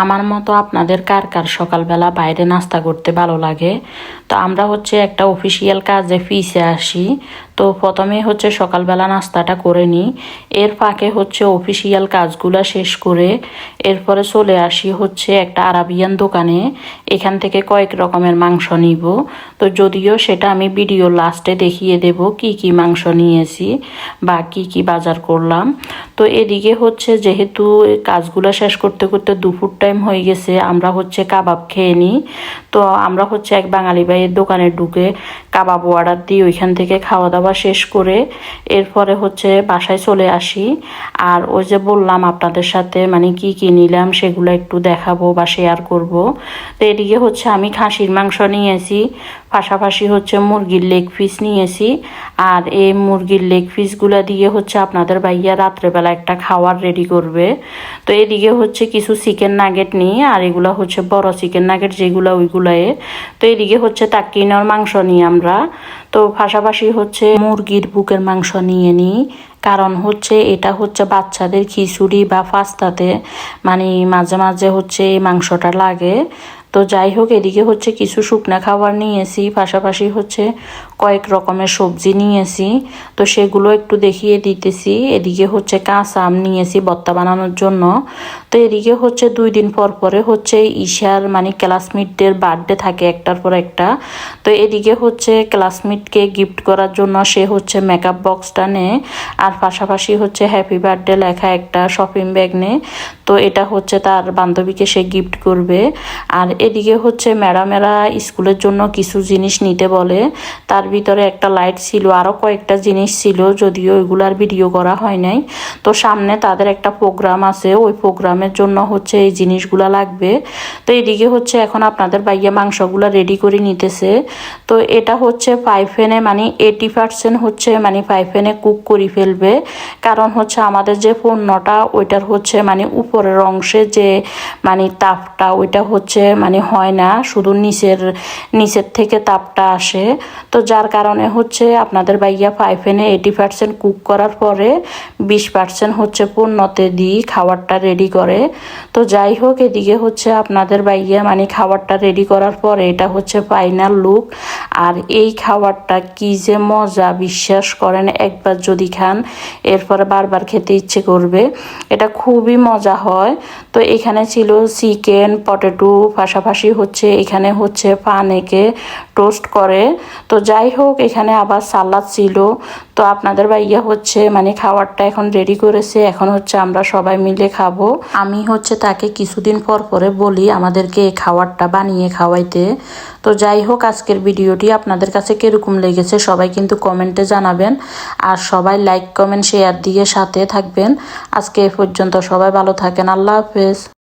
আমার মতো আপনাদের কার কার সকালবেলা বাইরে নাস্তা করতে ভালো লাগে? তো আমরা একটা অফিসিয়াল কাজে ফিসে আসি। তো প্রথমে সকালবেলা নাস্তাটা করে নিই। এর ফাঁকে অফিসিয়াল কাজগুলো শেষ করে এরপরে চলে আসি একটা আরাবিয়ান দোকানে। এখান থেকে কয়েক রকমের মাংস নিব। তো যদিও সেটা আমি ভিডিও লাস্টে দেখিয়ে দেব কি কি মাংস নিয়েছি বা কি কি বাজার করলাম। তো এদিকে যেহেতু কাজগুলো শেষ করতে করতে দুপুর টাইম হয়ে গেছে, আমরা কাবাব খেয়ে নিই। তো আমরা এক বাঙালি ভাইয়ের দোকানে ঢুকে কাবাব অর্ডার দিই। ওইখান থেকে খাওয়া দাওয়া শেষ করে এরপরে বাসায় চলে আসি। আর ওই যে বললাম আপনাদের সাথে কি কি নিলাম সেগুলো একটু দেখাবো বা শেয়ার করব। তো এদিকে আমি খাসির মাংস নিয়েছি, পাশাপাশি মুরগির লেগ পিস নিয়েছি। আর এই মুরগির লেগ পিসগুলো দিয়ে আপনাদের ভাইয়া রাত্রেবেলা একটা খাওয়ার রেডি করবে। তো এদিকে কিছু চিকেন নাগেট নিই, আর এগুলো বড় চিকেন নাগেট যেগুলো ওইগুলোয়ে। তো এদিকে তাক্কিনার মাংস নিই আমরা। তো পাশাপাশি মুরগির বুকের মাংস নিয়ে নিই, কারণ এটা বাচ্চাদের খিচুড়ি বা পাস্তাতে মাঝে মাঝে এই মাংসটা লাগে। তো যাই হোক, এদিকে কিছু শুকনা খাবার নিয়েছি, পাশাপাশি কয়েক রকমের সবজি নিয়েছি। তো সেগুলো একটু দেখিয়ে দিতেছি। এদিকে কাঁচা আম নিয়েছি ভর্তা বানানোর জন্য। তো এদিকে 2 দিন পর পরে ঈশার ক্লাসমেটদের বার্থডে থাকে একটার পর একটা। তো এদিকে ক্লাসমেটকে গিফট করার জন্য সে মেকআপ বক্সটা নেয়, আর পাশাপাশি হ্যাপি বার্থডে লেখা একটা শপিং ব্যাগ নেয়। তো এটা তার বান্ধবীকে সে গিফট করবে। আর এদিকে ম্যাডামেরা স্কুলের জন্য কিছু জিনিস নিতে বলে, তার ভিতরে একটা লাইট ছিল, আরও কয়েকটা জিনিস ছিল, যদিও ওইগুলার ভিডিও করা হয় নাই। তো সামনে তাদের একটা প্রোগ্রাম আছে, ওই প্রোগ্রামের জন্য এই জিনিসগুলা লাগবে। তো এদিকে এখন আপনাদের ভাইয়া মাংসগুলা রেডি করে নিতেছে। তো এটা 5 ফেনে 80% 5 ফেনে কুক করে ফেলবে, কারণ আমাদের যে পণ্যটা ওইটার উপরের অংশে যে তাপটা ওইটা হয় না, শুধু নিচের থেকে তাপটা আসে। তো যার কারণে আপনাদের ভাইয়া 5 ফেনে 80% কুক করার পরে 20% পণ্যতে দিয়ে খাবারটা রেডি করে। তো যাই হোক, এদিকে আপনাদের ভাইয়া খাবারটা রেডি করার পরে এটা ফাইনাল লুক। আর এই খাবারটা কি যে মজা, বিশ্বাস করেন, একবার যদি খান এরপরে বারবার খেতে ইচ্ছে করবে। এটা খুবই মজা হয়। তো এখানে ছিল চিকেন, পটেটো, পাশাপাশি এখানে পানেকে টোস্ট করে। তো যাই হোক, এখানে আবার সালাদ ছিল। তো আপনাদের ভাইয়া খাবারটা এখন রেডি করেছে, এখন আমরা সবাই মিলে খাবো। আমি তাকে কিছুদিন পর পরে বলি আমাদেরকে এই খাবারটা বানিয়ে খাওয়াইতে। তো যাই হোক, আজকের ভিডিওটি আপনাদের কাছে কিরকম লেগেছে সবাই কিন্তু কমেন্টে জানাবেন। আর সবাই লাইক, কমেন্ট, শেয়ার দিয়ে সাথে থাকবেন। আজকে এ পর্যন্ত, সবাই ভালো থাকেন। আল্লাহ হাফেজ।